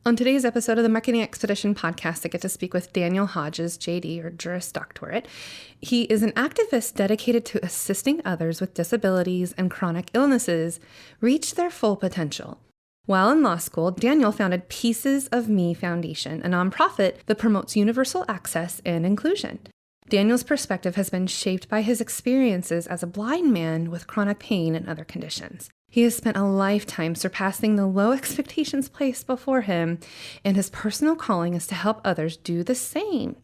On today's episode of the Marketing Expedition podcast, I get to speak with Daniel Hodges, JD, or Juris Doctorate. He is an activist dedicated to assisting others with disabilities and chronic illnesses reach their full potential. While in law school, Daniel founded Pieces of Me Foundation, a nonprofit that promotes universal access and inclusion. Daniel's perspective has been shaped by his experiences as a blind man with chronic pain and other conditions. He has spent a lifetime surpassing the low expectations placed before him, and his personal calling is to help others do the same.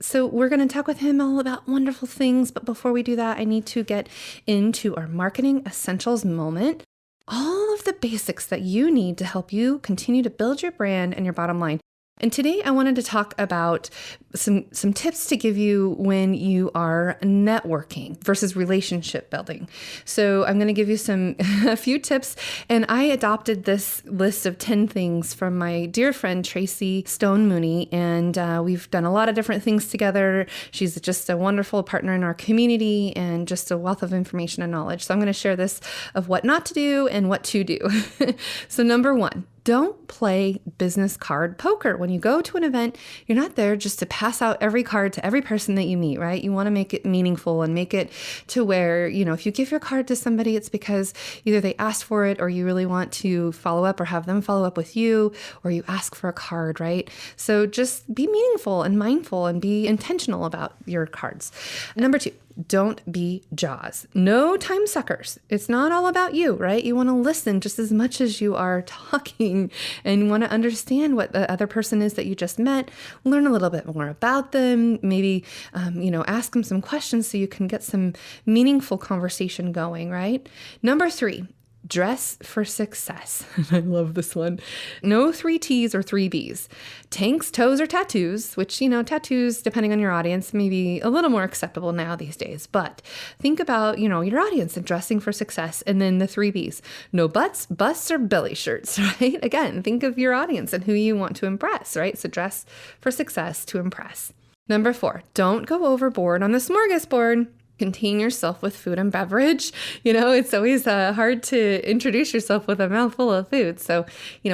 So we're going to talk with him all about wonderful things, but before we do that, I need to get into our marketing essentials moment. All of the basics that you need to help you continue to build your brand and your bottom line. And today I wanted to talk about some tips to give you when you are networking versus relationship building. So I'm going to give you a few tips, and I adopted this list of 10 things from my dear friend Tracy Stone Mooney, and we've done a lot of different things together. She's just a wonderful partner in our community and just a wealth of information and knowledge. So I'm going to share this of what not to do and what to do. So number one, don't play business card poker. When you go to an event, you're not there just to pass out every card to every person that you meet, right? You want to make it meaningful and make it to where, if you give your card to somebody, it's because either they asked for it or you really want to follow up or have them follow up with you, or you ask for a card, right? So just be meaningful and mindful and be intentional about your cards. Number two, don't be jaws. No time suckers. It's not all about you, right? You want to listen just as much as you are talking, and you want to understand what the other person is that you just met, learn a little bit more about them, maybe, ask them some questions so you can get some meaningful conversation going, right? Number three, dress for success. I love this one. No 3 T's or 3 B's. Tanks, toes, or tattoos, which, tattoos, depending on your audience, may be a little more acceptable now these days. But think about, your audience and dressing for success. And then the 3 B's. No butts, busts, or belly shirts, right? Again, think of your audience and who you want to impress, right? So dress for success to impress. Number 4, don't go overboard on the smorgasbord. Contain yourself with food and beverage. It's always hard to introduce yourself with a mouthful of food. So,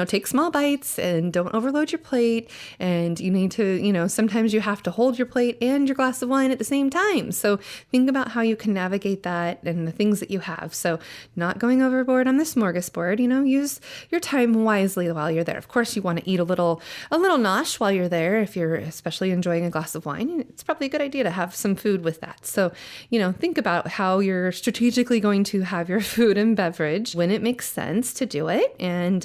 take small bites and don't overload your plate. And you need to, sometimes you have to hold your plate and your glass of wine at the same time. So think about how you can navigate that and the things that you have. So not going overboard on the smorgasbord, use your time wisely while you're there. Of course, you want to eat a little nosh while you're there. If you're especially enjoying a glass of wine, it's probably a good idea to have some food with that. So, think about how you're strategically going to have your food and beverage when it makes sense to do it. And,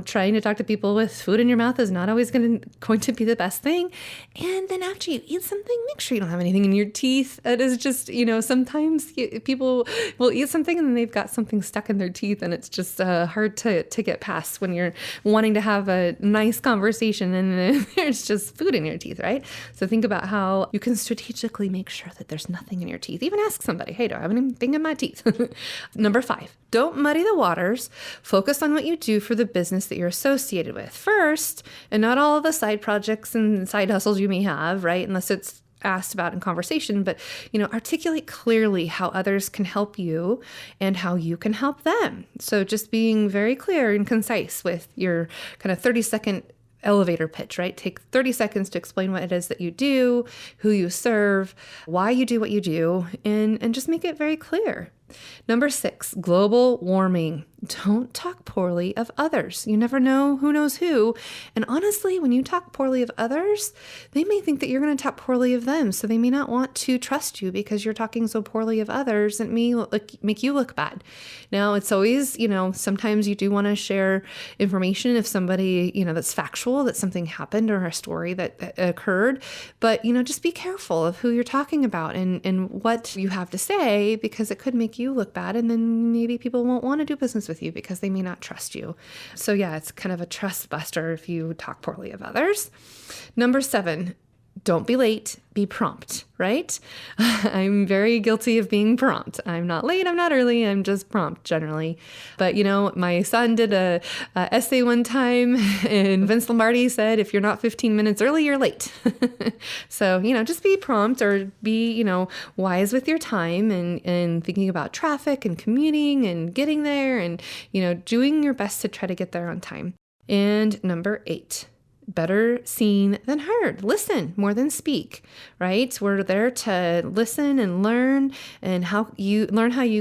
trying to talk to people with food in your mouth is not always going to be the best thing. And then after you eat something, make sure you don't have anything in your teeth. It is just, sometimes people will eat something and then they've got something stuck in their teeth, and it's just hard to get past when you're wanting to have a nice conversation and then there's just food in your teeth, right? So think about how you can strategically make sure that there's nothing in your teeth. Even ask somebody, hey, do I have anything in my teeth? Number 5, don't muddy the waters. Focus on what you do for the business that you're associated with first, and not all of the side projects and side hustles you may have, right? Unless it's asked about in conversation, but, articulate clearly how others can help you and how you can help them. So just being very clear and concise with your kind of 30-second elevator pitch, right? Take 30 seconds to explain what it is that you do, who you serve, why you do what you do, and just make it very clear. Number 6, global warming. Don't talk poorly of others. You never know who knows who. And honestly, when you talk poorly of others, they may think that you're going to talk poorly of them. So they may not want to trust you because you're talking so poorly of others. It may make you look bad. Now, it's always, sometimes you do want to share information if somebody, that's factual, that something happened or a story that occurred. But, just be careful of who you're talking about and what you have to say, because it could make you look bad, and then maybe people won't want to do business with you because they may not trust you. So yeah, it's kind of a trust buster if you talk poorly of others. Number 7, don't be late, be prompt, right? I'm very guilty of being prompt. I'm not late, I'm not early, I'm just prompt generally. But my son did a essay one time, and Vince Lombardi said, if you're not 15 minutes early, you're late. So, just be prompt, or be, wise with your time and thinking about traffic and commuting and getting there and, doing your best to try to get there on time. And number 8, better seen than heard. Listen more than speak, right? We're there to listen and learn, and how you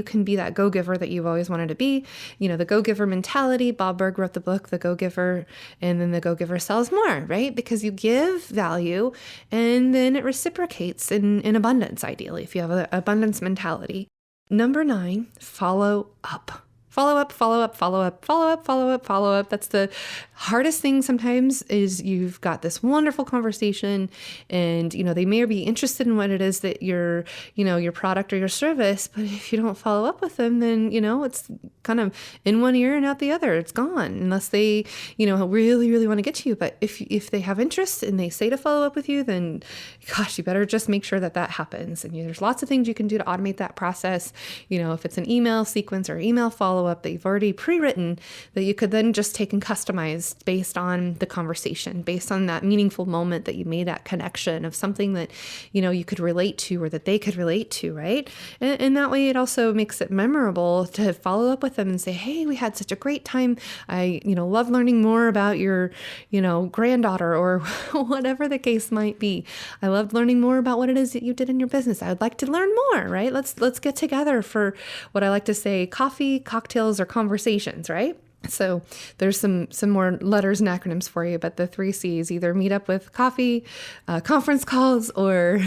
can be that go-giver that you've always wanted to be. The go-giver mentality. Bob Berg wrote the book, The Go-Giver, and then the go-giver sells more, right? Because you give value and then it reciprocates in abundance, ideally, if you have an abundance mentality. Number 9, follow up. Follow up, follow up, follow up, follow up, follow up, follow up. That's the hardest thing sometimes, is you've got this wonderful conversation and, they may be interested in what it is that your product or your service, but if you don't follow up with them, then, it's kind of in one ear and out the other. It's gone unless they, really, really want to get to you. But if they have interest and they say to follow up with you, then gosh, you better just make sure that happens. And there's lots of things you can do to automate that process. If it's an email sequence or email follow up that you've already pre-written, that you could then just take and customize based on the conversation, based on that meaningful moment that you made, that connection of something that, you could relate to or that they could relate to, right? And that way it also makes it memorable to follow up with them and say, hey, we had such a great time. I, love learning more about your, granddaughter or whatever the case might be. I loved learning more about what it is that you did in your business. I would like to learn more, right? Let's get together for what I like to say, coffee, cocktails, or conversations, right? So there's some more letters and acronyms for you, but the 3 C's: either meet up with coffee, conference calls, or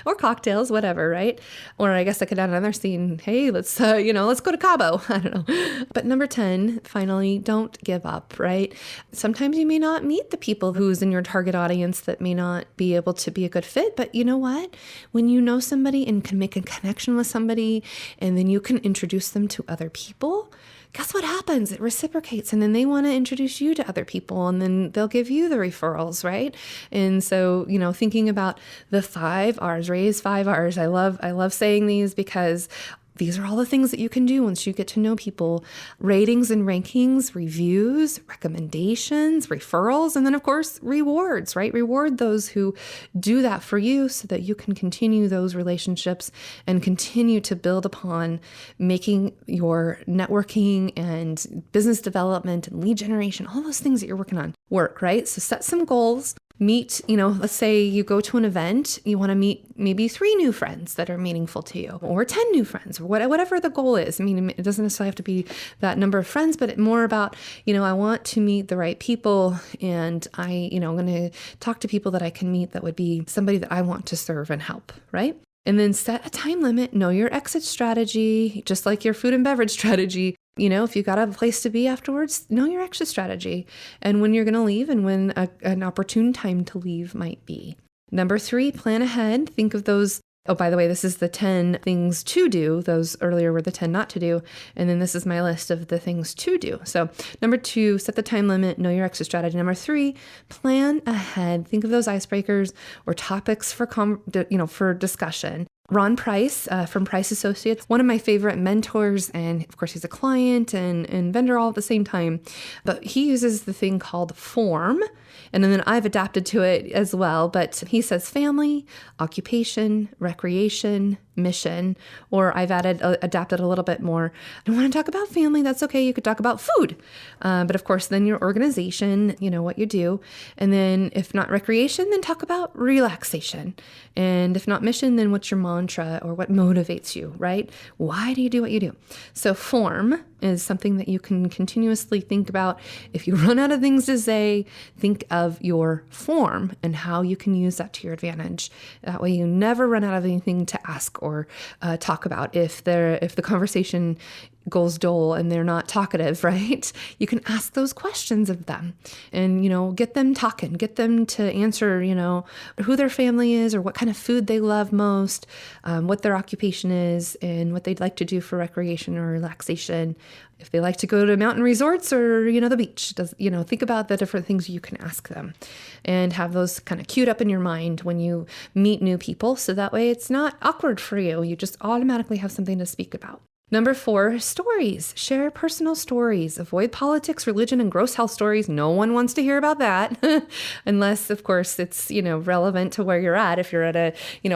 or cocktails, whatever, right? Or I guess I could add another scene. Hey, let's go to Cabo. I don't know. But number 10, finally, don't give up, right? Sometimes you may not meet the people who's in your target audience that may not be able to be a good fit, but you know what? When you know somebody and can make a connection with somebody, and then you can introduce them to other people, guess what happens? It reciprocates, and then they want to introduce you to other people, and then they'll give you the referrals, right? And so, thinking about the 5 R's, raise 5 R's. I love saying these because these are all the things that you can do once you get to know people: ratings and rankings, reviews, recommendations, referrals, and then of course, rewards, right? Reward those who do that for you so that you can continue those relationships and continue to build upon making your networking and business development and lead generation, all those things that you're working on work, right? So set some goals. Meet, let's say you go to an event, you want to meet maybe 3 new friends that are meaningful to you, or 10 new friends, or whatever the goal is. I mean, it doesn't necessarily have to be that number of friends, but more about, I want to meet the right people, and I'm going to talk to people that I can meet that would be somebody that I want to serve and help, right? And then set a time limit, know your exit strategy, just like your food and beverage strategy. If you got a place to be afterwards, know your exit strategy and when you're going to leave and when an opportune time to leave might be. Number 3, plan ahead. Think of those. Oh, by the way, this is the 10 things to do. Those earlier were the 10 not to do. And then this is my list of the things to do. So number 2, set the time limit, know your exit strategy. Number 3, plan ahead. Think of those icebreakers or topics for discussion. Ron Price from Price Associates, one of my favorite mentors, and of course he's a client and vendor all at the same time, but he uses the thing called FORM, and then I've adapted to it as well, but he says family, occupation, recreation, mission, or I've adapted a little bit more. I want to talk about family, that's okay, you could talk about food, but of course then your organization, what you do, and then if not recreation, then talk about relaxation, and if not mission, then what's your mantra or what motivates you, right? Why do you do what you do? So form is something that you can continuously think about. If you run out of things to say, think of your form and how you can use that to your advantage. That way you never run out of anything to ask or talk about. If the conversation goes dull and they're not talkative, right? You can ask those questions of them and, get them talking, get them to answer, who their family is or what kind of food they love most, what their occupation is and what they'd like to do for recreation or relaxation. If they like to go to mountain resorts or, the beach, think about the different things you can ask them and have those kind of queued up in your mind when you meet new people. So that way it's not awkward for you. You just automatically have something to speak about. Number 4, stories. Share personal stories. Avoid politics, religion, and gross health stories. No one wants to hear about that unless, of course, it's, relevant to where you're at. If you're at a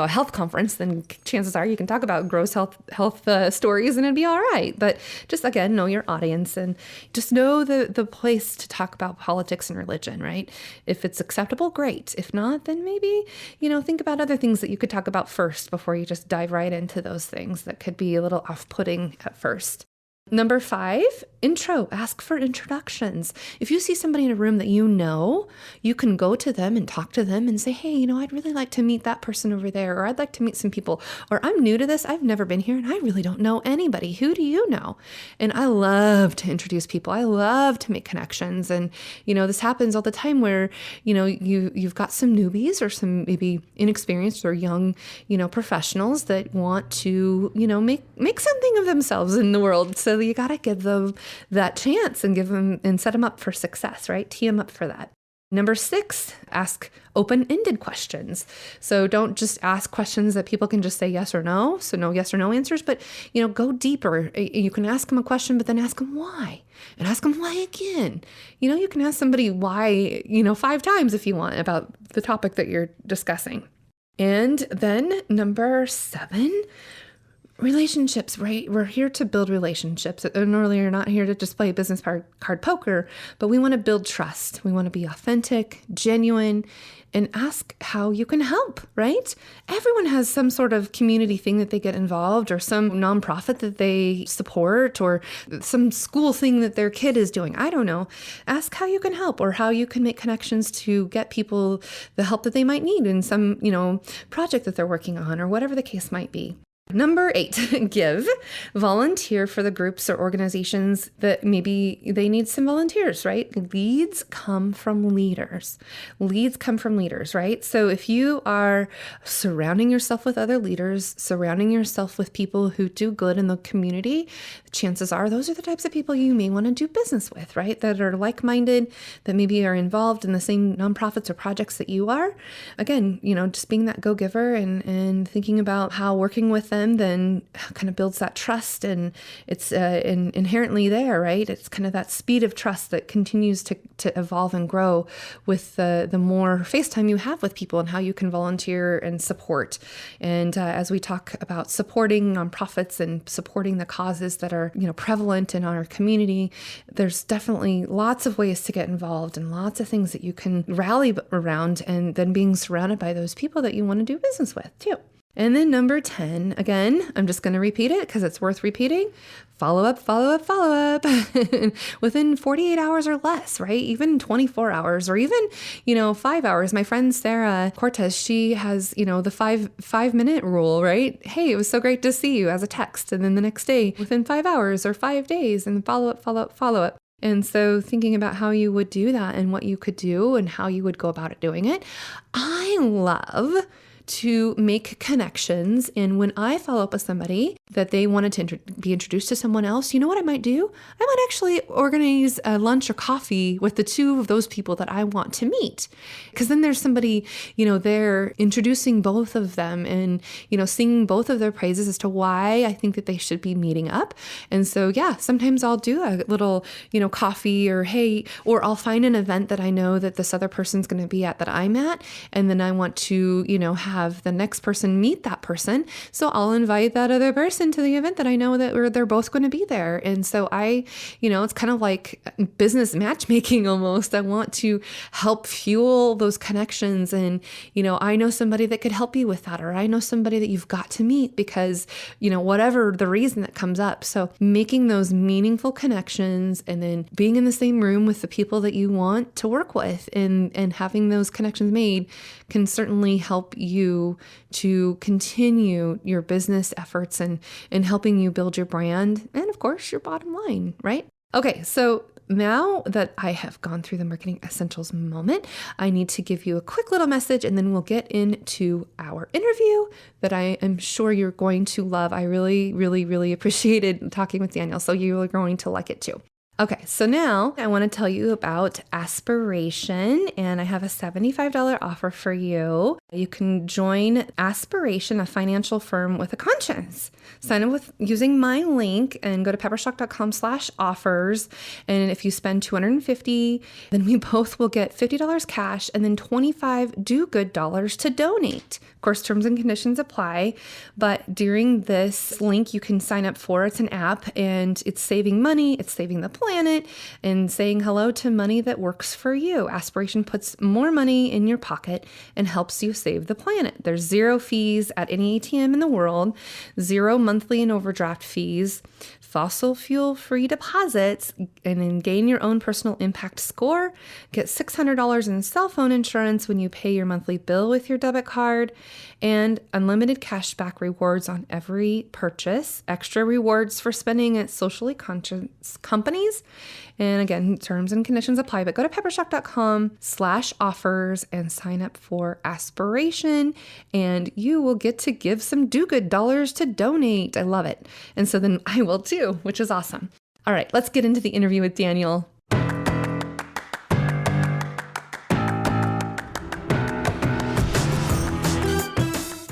health conference, then chances are you can talk about gross health stories and it'd be all right. But just, again, know your audience and just know the place to talk about politics and religion, right? If it's acceptable, great. If not, then maybe, think about other things that you could talk about first before you just dive right into those things that could be a little off-putting at first. Number 5, intro. Ask for introductions. If you see somebody in a room that you can go to them and talk to them and say, hey, I'd really like to meet that person over there, or I'd like to meet some people, or I'm new to this, I've never been here, and I really don't know anybody. Who do you know? And I love to introduce people. I love to make connections. And, this happens all the time where, you've got some newbies or some maybe inexperienced or young, professionals that want to, make something of themselves in the world. So you got to give them that chance and set them up for success, right? Tee them up for that. Number 6, ask open-ended questions. So don't just ask questions that people can just say yes or no. So no yes or no answers, but, go deeper. You can ask them a question, but then ask them why, and ask them why again. You can ask somebody why, 5 times if you want about the topic that you're discussing. And then number 7, relationships, right? We're here to build relationships. And earlier, you're not here to just play business card poker, but we want to build trust. We want to be authentic, genuine, and ask how you can help, right? Everyone has some sort of community thing that they get involved, or some nonprofit that they support, or some school thing that their kid is doing. I don't know. Ask how you can help, or how you can make connections to get people the help that they might need in some, project that they're working on, or whatever the case might be. Number 8, give. Volunteer for the groups or organizations that maybe they need some volunteers, right? Leads come from leaders. Leads come from leaders, right? So if you are surrounding yourself with other leaders, surrounding yourself with people who do good in the community, chances are those are the types of people you may want to do business with, right? That are like-minded, that maybe are involved in the same nonprofits or projects that you are. Again, just being that go-giver and thinking about how working with them then kind of builds that trust, and it's inherently there, right? It's kind of that speed of trust that continues to evolve and grow with the more face time you have with people and how you can volunteer and support. And as we talk about supporting nonprofits and supporting the causes that are prevalent in our community, there's definitely lots of ways to get involved and lots of things that you can rally around, and then being surrounded by those people that you want to do business with too. And then number 10, again, I'm just going to repeat it because it's worth repeating. Follow up, follow up, follow up within 48 hours or less, right? Even 24 hours or even, 5 hours. My friend Sarah Cortez, she has, the 5-minute rule, right? Hey, it was so great to see you, as a text. And then the next day within 5 hours or 5 days, and follow up, follow up, follow up. And so thinking about how you would do that and what you could do and how you would go about it doing it, I love to make connections. And when I follow up with somebody that they wanted to be introduced to someone else, you know what I might do? I might actually organize a lunch or coffee with the 2 of those people that I want to meet. Because then there's somebody, there introducing both of them and, singing both of their praises as to why I think that they should be meeting up. And so, yeah, sometimes I'll do a little, coffee or I'll find an event that I know that this other person's going to be at that I'm at. And then I want to, have the next person meet that person. So I'll invite that other person to the event that I know that they're both going to be there. And so it's kind of like business matchmaking almost. I want to help fuel those connections. And, I know somebody that could help you with that, or I know somebody that you've got to meet because, whatever the reason that comes up. So making those meaningful connections and then being in the same room with the people that you want to work with and having those connections made can certainly help you to continue your business efforts and helping you build your brand and, of course, your bottom line, right? Okay, so now that I have gone through the marketing essentials moment, I need to give you a quick little message, and then we'll get into our interview that I am sure you're going to love. I really, really, really appreciated talking with Daniel, so you're going to like it too. Okay, so now I want to tell you about Aspiration, and I have a $75 offer for you. You can join Aspiration, a financial firm with a conscience. Sign up with using my link and go to peppershock.com/offers. And if you spend $250, then we both will get $50 cash and then 25 do good dollars to donate. Of course, terms and conditions apply, but during this link you can sign up for. It's an app and it's saving money, it's saving the planet, and saying hello to money that works for you. Aspiration puts more money in your pocket and helps you save the planet. There's zero fees at any ATM in the world, zero monthly and overdraft fees, fossil fuel free deposits, and then gain your own personal impact score. Get $600 in cell phone insurance when you pay your monthly bill with your debit card, and unlimited cashback rewards on every purchase, extra rewards for spending at socially conscious companies. And again, terms and conditions apply, but go to peppershock.com/offers and sign up for Aspiration, and you will get to give some do-good dollars to donate. I love it. And so then I will too, which is awesome. All right, let's get into the interview with Daniel.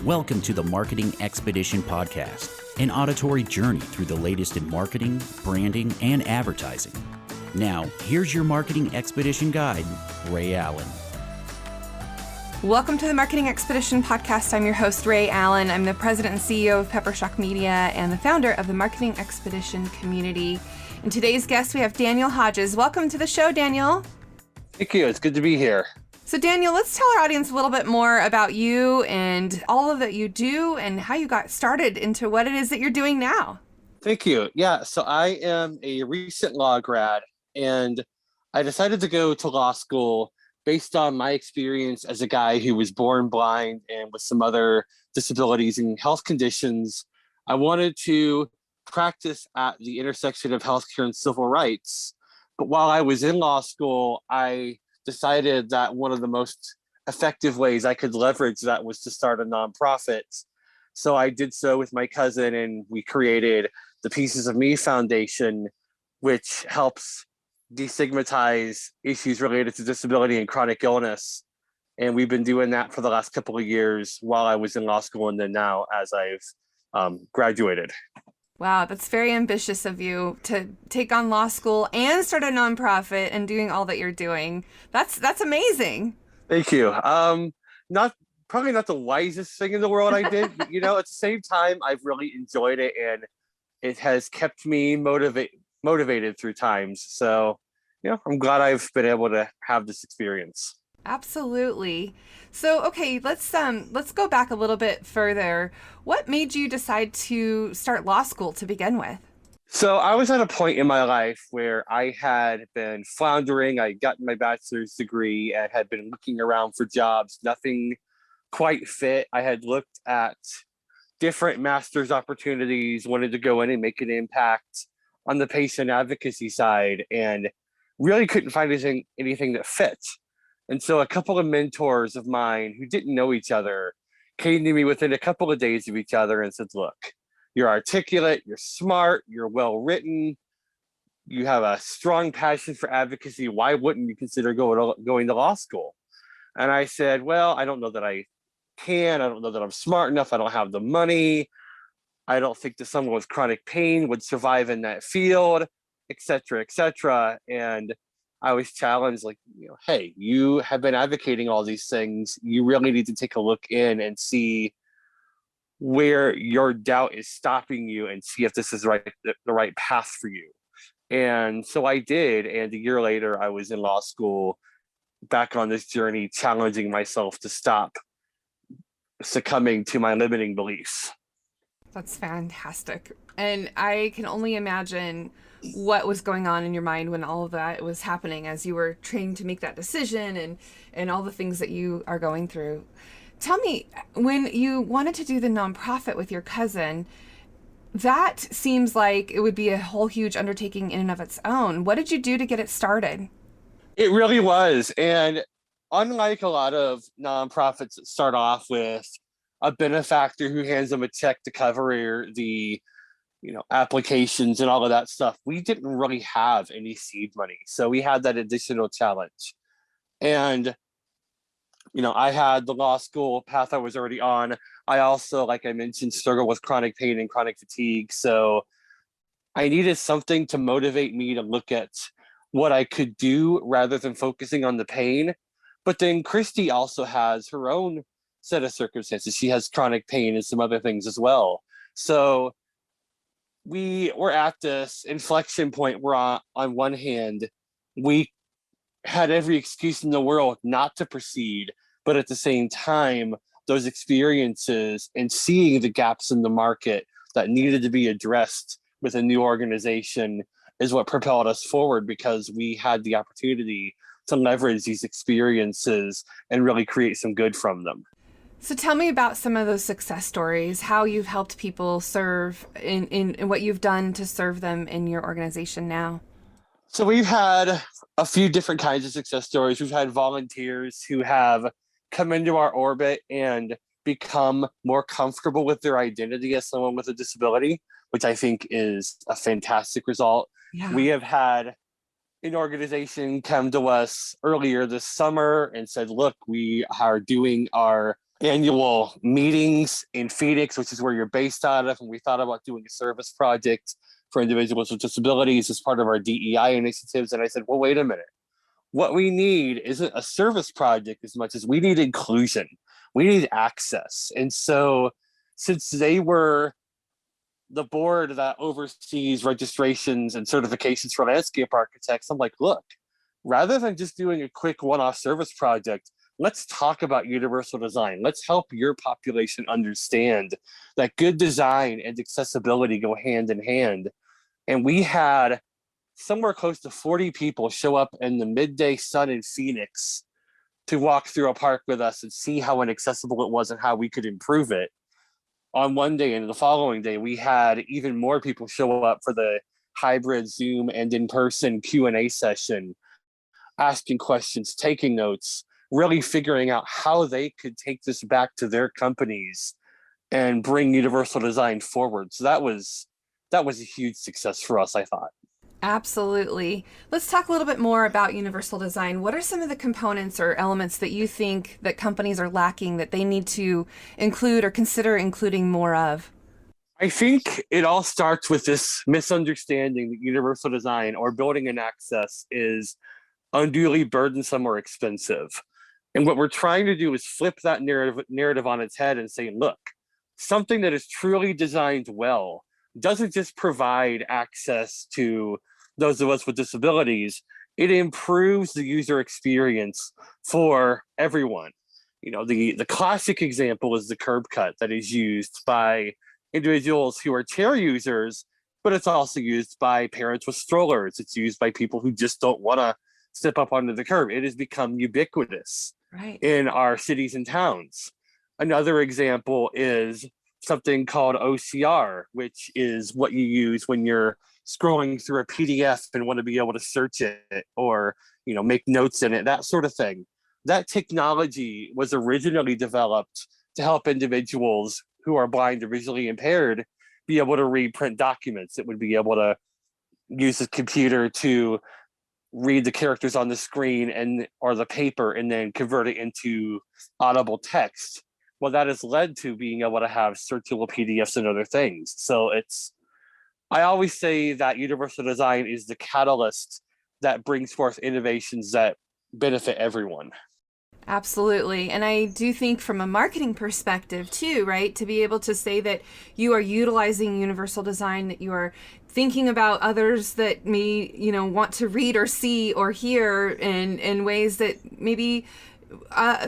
Welcome to the Marketing Expedition Podcast, an auditory journey through the latest in marketing, branding, and advertising. Now, here's your Marketing Expedition guide, Ray Allen. Welcome to the Marketing Expedition Podcast. I'm your host, Ray Allen. I'm the president and CEO of Peppershock Media and the founder of the Marketing Expedition community. And today's guest, we have Daniel Hodges. Welcome to the show, Daniel. Thank you. It's good to be here. So Daniel, let's tell our audience a little bit more about you and all of that you do and how you got started into what it is that you're doing now. Thank you. Yeah, so I am a recent law grad, and I decided to go to law school based on my experience as a guy who was born blind and with some other disabilities and health conditions. I wanted to practice at the intersection of healthcare and civil rights. But while I was in law school, I decided that one of the most effective ways I could leverage that was to start a nonprofit. So I did so with my cousin, and we created the Pieces of Me Foundation, which helps destigmatize issues related to disability and chronic illness. And we've been doing that for the last couple of years while I was in law school, and then now as I've graduated. Wow, that's very ambitious of you to take on law school and start a nonprofit and doing all that you're doing. That's amazing. Thank you. Probably not the wisest thing in the world I did, but, at the same time, I've really enjoyed it, and it has kept me motivated through times. So, I'm glad I've been able to have this experience. Absolutely. So, okay, let's go back a little bit further. What made you decide to start law school to begin with? So I was at a point in my life where I had been floundering. I got my bachelor's degree and had been looking around for jobs. Nothing quite fit. I had looked at different master's opportunities, wanted to go in and make an impact on the patient advocacy side, and really couldn't find anything that fit. And so a couple of mentors of mine who didn't know each other came to me within a couple of days of each other and said, look, you're articulate, you're smart, you're well-written, you have a strong passion for advocacy. Why wouldn't you consider going to law school? And I said, well, I don't know that I can. I don't know that I'm smart enough. I don't have the money. I don't think that someone with chronic pain would survive in that field, et cetera, et cetera. And I was challenged, hey, you have been advocating all these things. You really need to take a look in and see where your doubt is stopping you and see if this is the right path for you. And so I did. And a year later, I was in law school, back on this journey, challenging myself to stop succumbing to my limiting beliefs. That's fantastic. And I can only imagine what was going on in your mind when all of that was happening as you were trying to make that decision and all the things that you are going through. Tell me, when you wanted to do the nonprofit with your cousin, that seems like it would be a whole huge undertaking in and of its own. What did you do to get it started? It really was. And unlike a lot of nonprofits that start off with a benefactor who hands them a check to cover the applications and all of that stuff, we didn't really have any seed money. So we had that additional challenge. And, I had the law school path I was already on. I also, like I mentioned, struggle with chronic pain and chronic fatigue. So I needed something to motivate me to look at what I could do rather than focusing on the pain. But then Christy also has her own set of circumstances. She has chronic pain and some other things as well. So we were at this inflection point where on one hand, we had every excuse in the world not to proceed, but at the same time, those experiences and seeing the gaps in the market that needed to be addressed with a new organization is what propelled us forward, because we had the opportunity to leverage these experiences and really create some good from them. So tell me about some of those success stories, how you've helped people serve in what you've done to serve them in your organization now. So we've had a few different kinds of success stories. We've had volunteers who have come into our orbit and become more comfortable with their identity as someone with a disability, which I think is a fantastic result. Yeah. We have had an organization come to us earlier this summer and said, look, we are doing our annual meetings in Phoenix, which is where you're based out of. And we thought about doing a service project for individuals with disabilities as part of our DEI initiatives. And I said, well, wait a minute. What we need isn't a service project as much as we need inclusion. We need access. And so since they were the board that oversees registrations and certifications for landscape architects, I'm like, look, rather than just doing a quick one-off service project, let's talk about universal design. Let's help your population understand that good design and accessibility go hand in hand. And we had somewhere close to 40 people show up in the midday sun in Phoenix to walk through a park with us and see how inaccessible it was and how we could improve it. On one day, and the following day, we had even more people show up for the hybrid Zoom and in-person Q&A session, asking questions, taking notes, really figuring out how they could take this back to their companies and bring universal design forward. So that was a huge success for us, I thought. Absolutely. Let's talk a little bit more about universal design. What are some of the components or elements that you think that companies are lacking that they need to include or consider including more of? I think it all starts with this misunderstanding that universal design or building an access is unduly burdensome or expensive. And what we're trying to do is flip that narrative on its head and say, look, something that is truly designed well doesn't just provide access to those of us with disabilities, it improves the user experience for everyone. The classic example is the curb cut that is used by individuals who are chair users, but it's also used by parents with strollers. It's used by people who just don't want to step up onto the curb. It has become ubiquitous in our cities and towns. Another example is something called OCR, which is what you use when you're scrolling through a PDF and want to be able to search it or, make notes in it, that sort of thing. That technology was originally developed to help individuals who are blind or visually impaired be able to read print documents. It would be able to use a computer to read the characters on the screen or the paper and then convert it into audible text. Well, that has led to being able to have searchable PDFs and other things. So I always say that universal design is the catalyst that brings forth innovations that benefit everyone. Absolutely. And I do think from a marketing perspective too, right? To be able to say that you are utilizing universal design, that you are thinking about others that may, want to read or see or hear in ways that maybe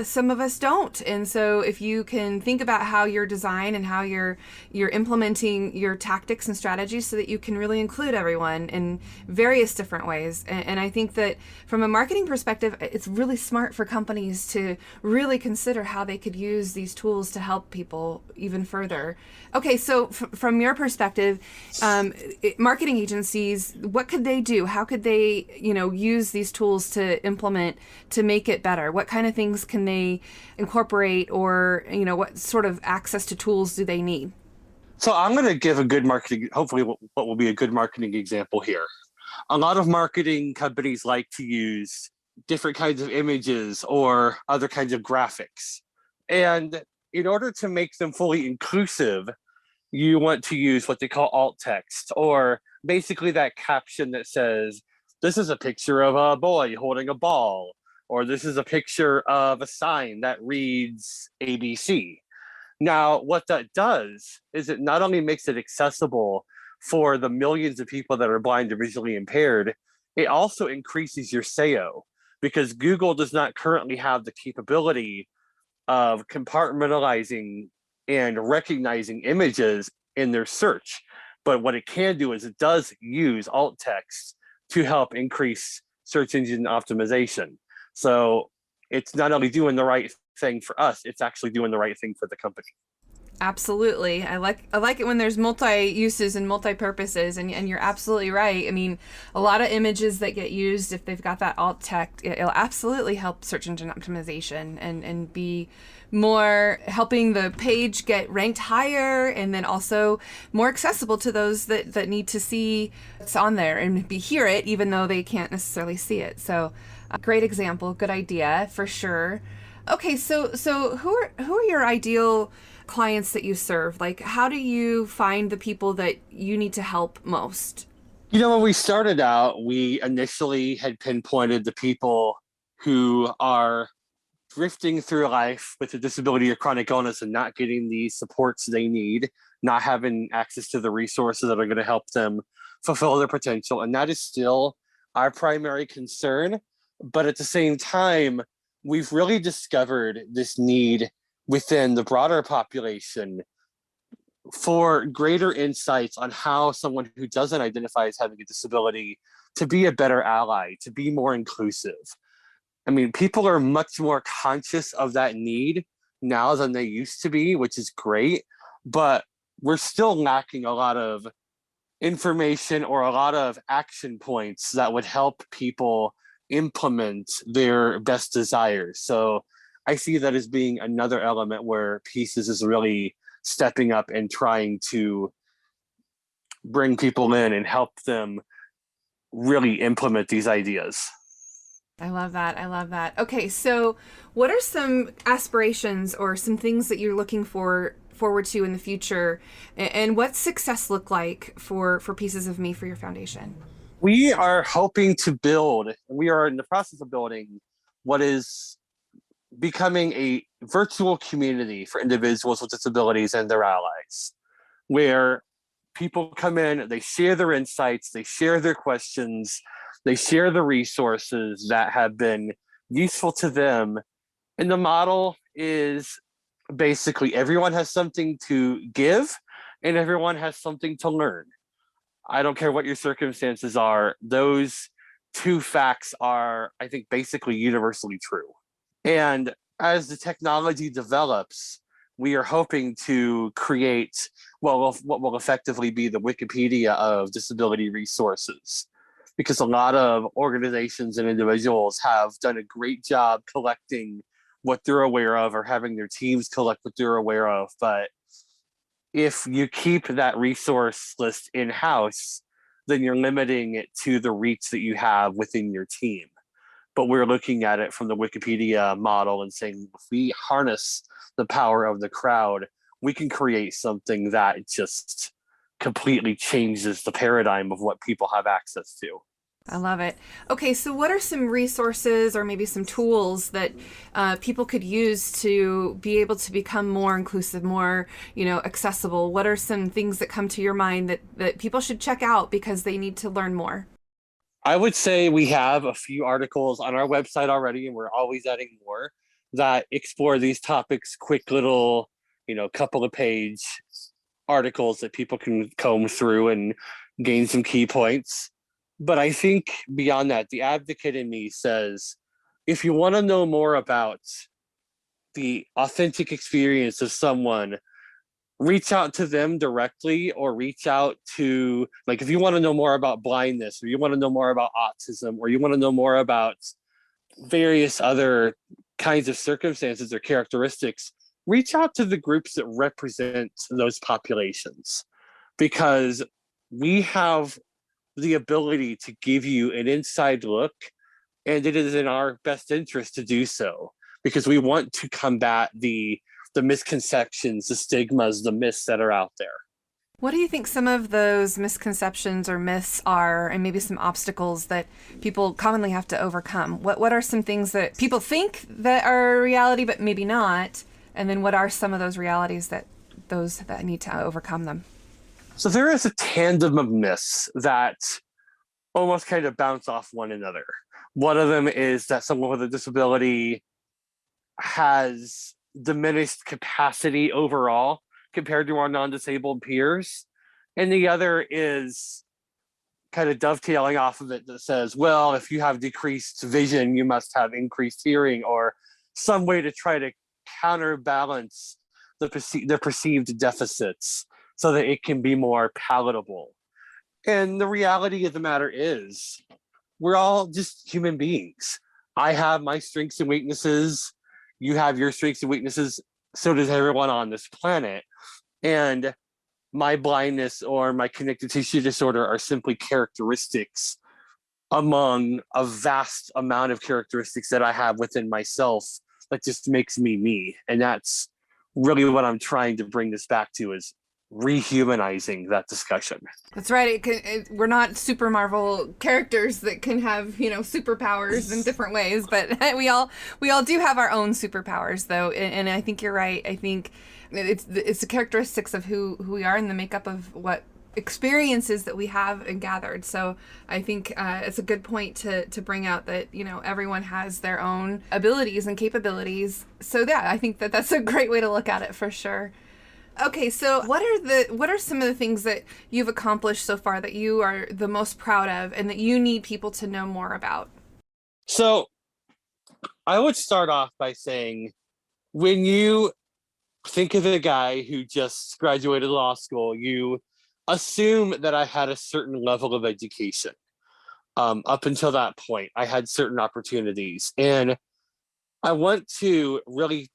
some of us don't. And so if you can think about how your design and how you're implementing your tactics and strategies so that you can really include everyone in various different ways. And I think that from a marketing perspective, it's really smart for companies to really consider how they could use these tools to help people even further. Okay, so from your perspective, marketing agencies, what could they do? How could they, use these tools to implement to make it better? What kind of things can they incorporate, or what sort of access to tools do they need? So I'm going to give a good marketing, hopefully what will be a good marketing example here. A lot of marketing companies like to use different kinds of images or other kinds of graphics. And in order to make them fully inclusive, you want to use what they call alt text, or basically that caption that says, this is a picture of a boy holding a ball, or this is a picture of a sign that reads ABC. Now, what that does is it not only makes it accessible for the millions of people that are blind or visually impaired, it also increases your SEO, because Google does not currently have the capability of compartmentalizing and recognizing images in their search. But what it can do is it does use alt text to help increase search engine optimization. So it's not only doing the right thing for us, it's actually doing the right thing for the company. Absolutely. I like it when there's multi-uses and multi-purposes, and you're absolutely right. I mean, a lot of images that get used, if they've got that alt text, it'll absolutely help search engine optimization and be more helping the page get ranked higher, and then also more accessible to those that need to see what's on there and hear it, even though they can't necessarily see it. So great example, good idea for sure. Okay, so who are your ideal clients that you serve? Like, how do you find the people that you need to help most? When we started out, we initially had pinpointed the people who are drifting through life with a disability or chronic illness and not getting the supports they need, not having access to the resources that are going to help them fulfill their potential. And that is still our primary concern. But at the same time, we've really discovered this need within the broader population for greater insights on how someone who doesn't identify as having a disability to be a better ally, to be more inclusive. I mean, people are much more conscious of that need now than they used to be, which is great, but we're still lacking a lot of information or a lot of action points that would help people implement their best desires. So I see that as being another element where Pieces is really stepping up and trying to bring people in and help them really implement these ideas. I love that. I love that. Okay, so what are some aspirations or some things that you're looking forward to in the future, and what's success look like for Pieces of Me for your foundation? We are hoping to build, we are in the process of building what is becoming a virtual community for individuals with disabilities and their allies, where people come in, they share their insights, they share their questions, they share the resources that have been useful to them. And the model is basically everyone has something to give and everyone has something to learn. I don't care what your circumstances are. Those two facts are, I think, basically universally true. And as the technology develops, we are hoping to create what will effectively be the Wikipedia of disability resources, because a lot of organizations and individuals have done a great job collecting what they're aware of or having their teams collect what they're aware of. But if you keep that resource list in-house, then you're limiting it to the reach that you have within your team. But we're looking at it from the Wikipedia model and saying, if we harness the power of the crowd, we can create something that just completely changes the paradigm of what people have access to. I love it. Okay, so what are some resources or maybe some tools that people could use to be able to become more inclusive, more, accessible? What are some things that come to your mind that people should check out because they need to learn more? I would say we have a few articles on our website already, and we're always adding more that explore these topics, quick little, couple of page articles that people can comb through and gain some key points. But I think beyond that, the advocate in me says, if you want to know more about the authentic experience of someone, reach out to them directly, or reach out to, like, if you want to know more about blindness, or you want to know more about autism, or you want to know more about various other kinds of circumstances or characteristics, reach out to the groups that represent those populations, because we have the ability to give you an inside look, and it is in our best interest to do so, because we want to combat the misconceptions, the stigmas, the myths that are out there. What do you think some of those misconceptions or myths are, and maybe some obstacles that people commonly have to overcome? What are some things that people think that are reality, but maybe not? And then what are some of those realities that need to overcome them? So there is a tandem of myths that almost kind of bounce off one another. One of them is that someone with a disability has diminished capacity overall compared to our non-disabled peers. And the other is kind of dovetailing off of it that says, well, if you have decreased vision, you must have increased hearing, or some way to try to counterbalance the perceived deficits so that it can be more palatable. And the reality of the matter is, we're all just human beings. I have my strengths and weaknesses. You have your strengths and weaknesses. So does everyone on this planet. And my blindness or my connective tissue disorder are simply characteristics among a vast amount of characteristics that I have within myself that just makes me me. And that's really what I'm trying to bring this back to, is rehumanizing that discussion. That's right. We're not super Marvel characters that can have, superpowers in different ways, but we all do have our own superpowers, though. And I think you're right. I think it's the characteristics of who we are and the makeup of what experiences that we have and gathered. So I think it's a good point to bring out that, everyone has their own abilities and capabilities. So yeah, I think that's a great way to look at it for sure. Okay, so what are some of the things that you've accomplished so far that you are the most proud of and that you need people to know more about? So I would start off by saying, when you think of a guy who just graduated law school, you assume that I had a certain level of education. Up until that point, I had certain opportunities. And I want to really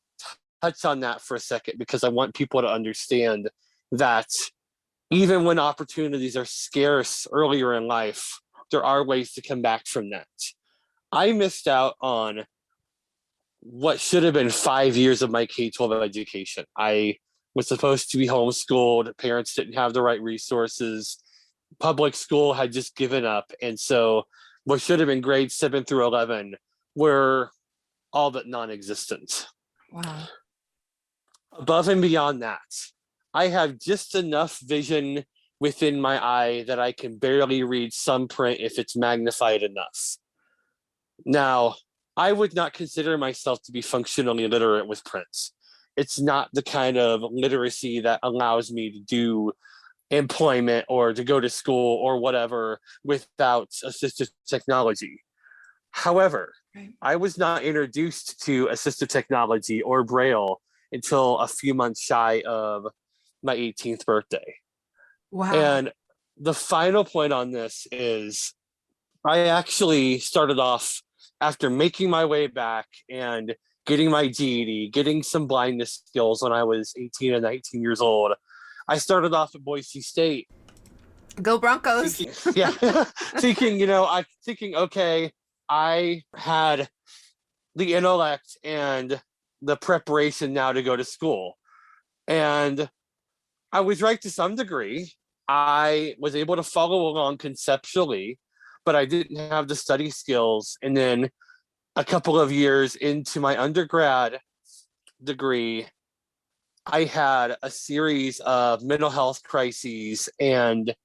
touch on that for a second, because I want people to understand that even when opportunities are scarce earlier in life, there are ways to come back from that. I missed out on what should have been 5 years of my K-12 education. I was supposed to be homeschooled. Parents didn't have the right resources. Public school had just given up. And so what should have been grades 7 through 11 were all but non-existent. Wow. Above and beyond that, I have just enough vision within my eye that I can barely read some print if it's magnified enough. Now, I would not consider myself to be functionally literate with print. It's not the kind of literacy that allows me to do employment or to go to school or whatever without assistive technology. However, right. I was not introduced to assistive technology or Braille until a few months shy of my 18th birthday. Wow. And the final point on this is, I actually started off, after making my way back and getting my GED, getting some blindness skills when I was 18 and 19 years old, I started off at Boise State. Go Broncos. Thinking, okay, I had the intellect and the preparation now to go to school. And I was right to some degree. I was able to follow along conceptually, but I didn't have the study skills. And then a couple of years into my undergrad degree, I had a series of mental health crises, and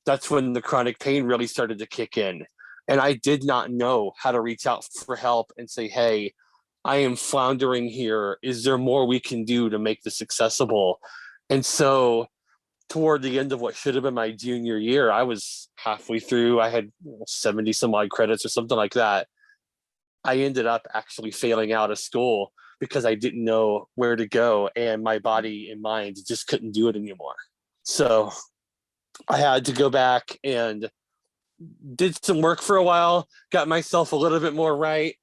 that's when the chronic pain really started to kick in. And I did not know how to reach out for help and say, hey, I am floundering here. Is there more we can do to make this accessible? And so toward the end of what should have been my junior year, I was halfway through. I had 70 some odd credits or something like that. I ended up actually failing out of school because I didn't know where to go, and my body and mind just couldn't do it anymore. So I had to go back and did some work for a while, got myself a little bit more right,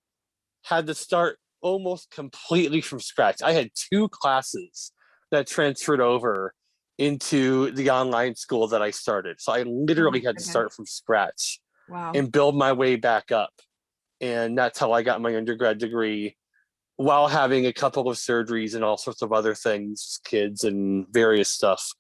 had to start almost completely from scratch. I had 2 classes that transferred over into the online school that I started. So I literally had to start from scratch and build my way back up. And that's how I got my undergrad degree, while having a couple of surgeries and all sorts of other things, kids and various stuff.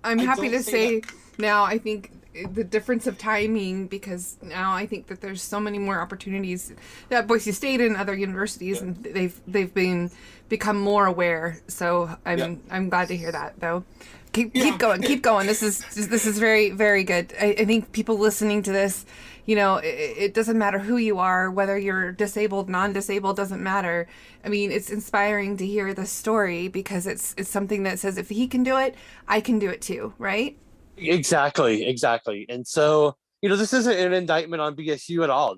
I'm happy to say now, I think the difference of timing, because now I think that there's so many more opportunities at Boise State and other universities, and they've become more aware. So I'm glad to hear that, though. Keep going. This is very, very good. I think people listening to this, it doesn't matter who you are, whether you're disabled, non-disabled, doesn't matter. I mean, it's inspiring to hear this story, because it's something that says, if he can do it, I can do it too, right? Exactly. And so, this isn't an indictment on BSU at all.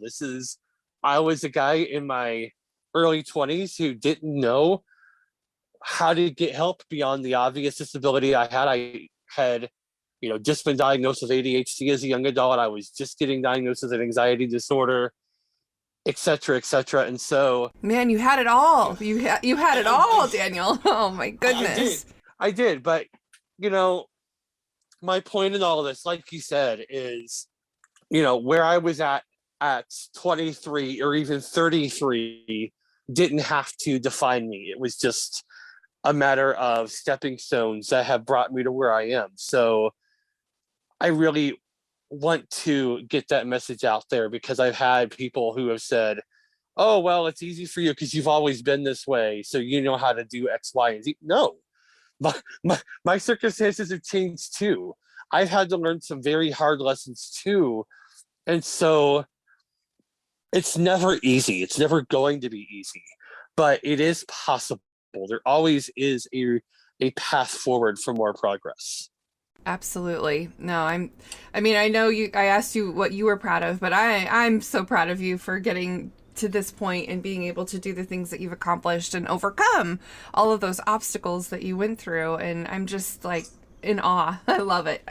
I was a guy in my early 20s who didn't know how to get help beyond the obvious disability I had. I had, just been diagnosed with ADHD as a young adult. I was just getting diagnosed with an anxiety disorder, et cetera, and so, man, you had it all. You had it all, Daniel. Oh my goodness. I did, but my point in all of this, like you said, is, where I was at 23 or even 33 didn't have to define me. It was just a matter of stepping stones that have brought me to where I am. So I really want to get that message out there, because I've had people who have said, oh, well, it's easy for you because you've always been this way, so you know how to do X, Y, and Z. No, my circumstances have changed too. I've had to learn some very hard lessons too. And so it's never easy. It's never going to be easy, but it is possible. There always is a path forward for more progress. Absolutely. No, I know I asked you what you were proud of, but I'm so proud of you for getting to this point and being able to do the things that you've accomplished and overcome all of those obstacles that you went through. And I'm just like in awe. I love it.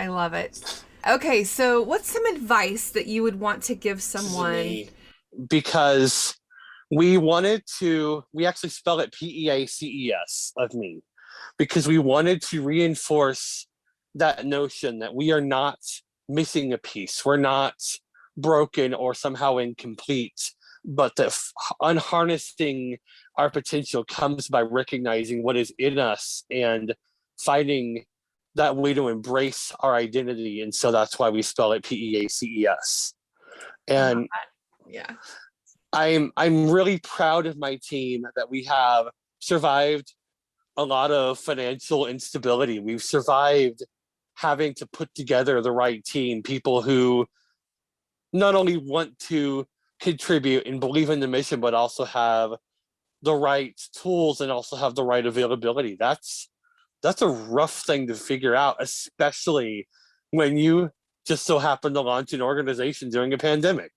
Okay. So what's some advice that you would want to give someone? Because we actually spell it PEACES of me, because we wanted to reinforce that notion that we are not missing a piece. We're not broken or somehow incomplete, but that unharnessing our potential comes by recognizing what is in us and finding that way to embrace our identity. And so that's why we spell it PEACES. And I'm really proud of my team that we have survived a lot of financial instability. We've survived having to put together the right team, people who not only want to contribute and believe in the mission, but also have the right tools and also have the right availability. That's a rough thing to figure out, especially when you just so happen to launch an organization during a pandemic.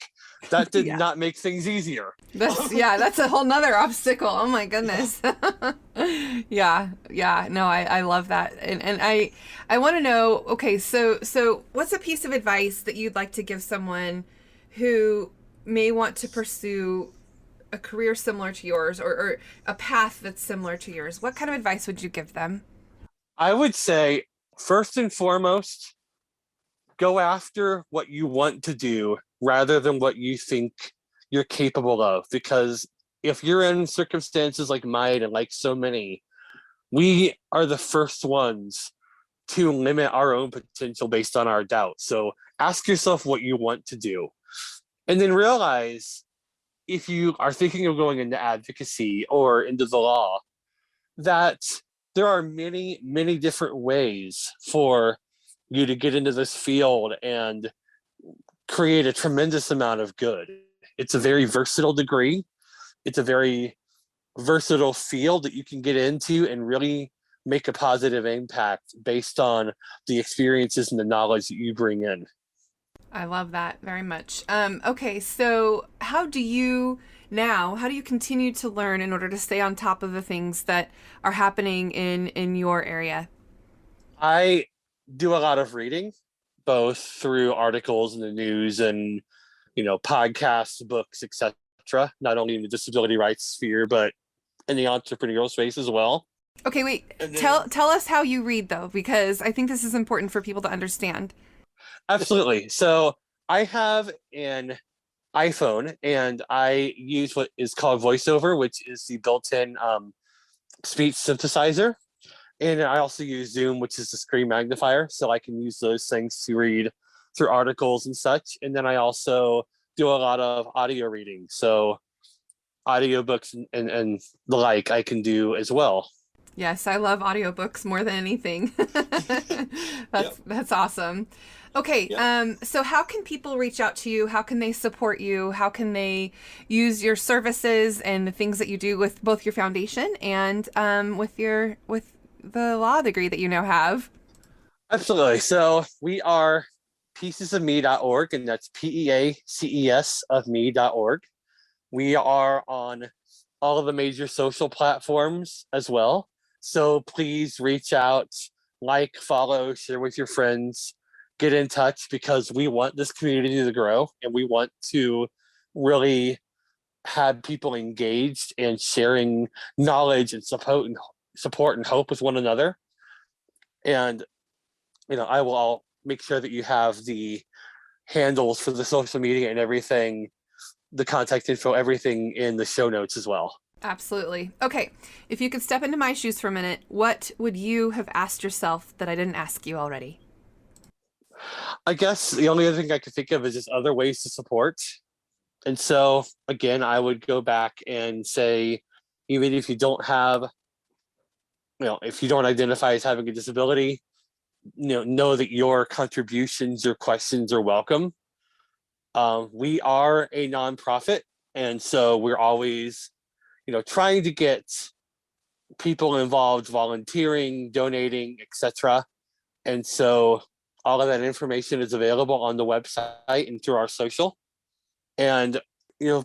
That did not make things easier. That's a whole nother obstacle. Oh my goodness. No, I love that. And I want to know, okay, so what's a piece of advice that you'd like to give someone who may want to pursue a career similar to yours, or a path that's similar to yours? What kind of advice would you give them? I would say, first and foremost, go after what you want to do rather than what you think you're capable of. Because if you're in circumstances like mine and like so many, we are the first ones to limit our own potential based on our doubt. So ask yourself what you want to do. And then realize, if you are thinking of going into advocacy or into the law, that there are many, many different ways for you to get into this field and create a tremendous amount of good. It's a very versatile degree. It's a very versatile field that you can get into and really make a positive impact based on the experiences and the knowledge that you bring in. I love that very much. Okay, so how do you continue to learn in order to stay on top of the things that are happening in your area? I do a lot of reading, both through articles in the news and, podcasts, books, etc. etc. Not only in the disability rights sphere, but in the entrepreneurial space as well. Okay, wait. And then- Tell us how you read, though, because I think this is important for people to understand. Absolutely. So I have an iPhone, and I use what is called VoiceOver, which is the built-in speech synthesizer. And I also use Zoom, which is the screen magnifier. So I can use those things to read through articles and such. And then I also do a lot of audio reading. So audiobooks and the like I can do as well. Yes, I love audiobooks more than anything. That's awesome. Okay, so how can people reach out to you? How can they support you? How can they use your services and the things that you do with both your foundation and with the law degree that you now have? Absolutely. So we are piecesofme.org, and that's PEACES of me.org. We are on all of the major social platforms as well. So please reach out, like, follow, share with your friends, get in touch, because we want this community to grow, and we want to really have people engaged and sharing knowledge and support and hope with one another. And I will all make sure that you have the handles for the social media and everything, the contact info, everything in the show notes as well. Absolutely. Okay, if you could step into my shoes for a minute, what would you have asked yourself that I didn't ask you already? I guess the only other thing I could think of is just other ways to support. And so, again, I would go back and say, even if you don't have, if you don't identify as having a disability, know that your contributions, your questions are welcome. We are a nonprofit, and so we're always, trying to get people involved, volunteering, donating, etc. And so all of that information is available on the website and through our social. And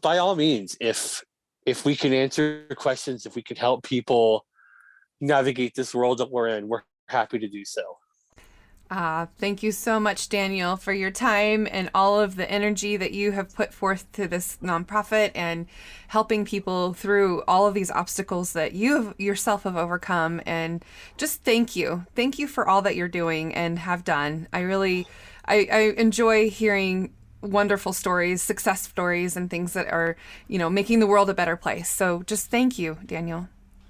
by all means, if we can answer questions, if we can help people navigate this world that we're in, we're happy to do so. Thank you so much, Daniel, for your time and all of the energy that you have put forth to this nonprofit and helping people through all of these obstacles that you yourself have overcome. And just thank you. Thank you for all that you're doing and have done. I enjoy hearing wonderful stories, success stories, and things that are, making the world a better place. So just thank you, Daniel.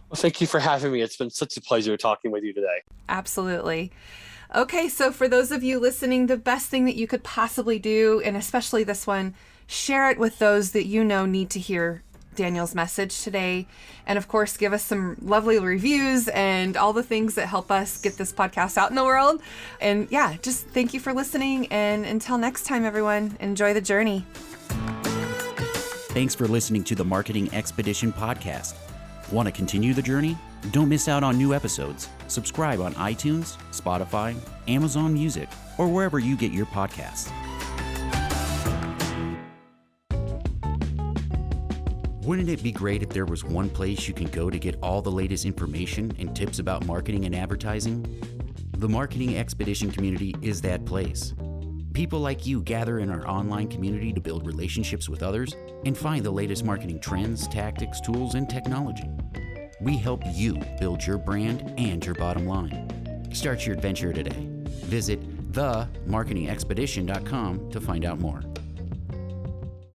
Well, thank you for having me. It's been such a pleasure talking with you today. Absolutely. Okay, so for those of you listening, the best thing that you could possibly do, and especially this one, share it with those that need to hear Daniel's message today. And of course, give us some lovely reviews and all the things that help us get this podcast out in the world. And yeah, just thank you for listening. And until next time, everyone, enjoy the journey. Thanks for listening to the Marketing Expedition podcast. Want to continue the journey? Don't miss out on new episodes. Subscribe on iTunes, Spotify, Amazon Music, or wherever you get your podcasts. Wouldn't it be great if there was one place you can go to get all the latest information and tips about marketing and advertising? The Marketing Expedition community is that place. People like you gather in our online community to build relationships with others and find the latest marketing trends, tactics, tools, and technology. We help you build your brand and your bottom line. Start your adventure today. Visit themarketingexpedition.com to find out more.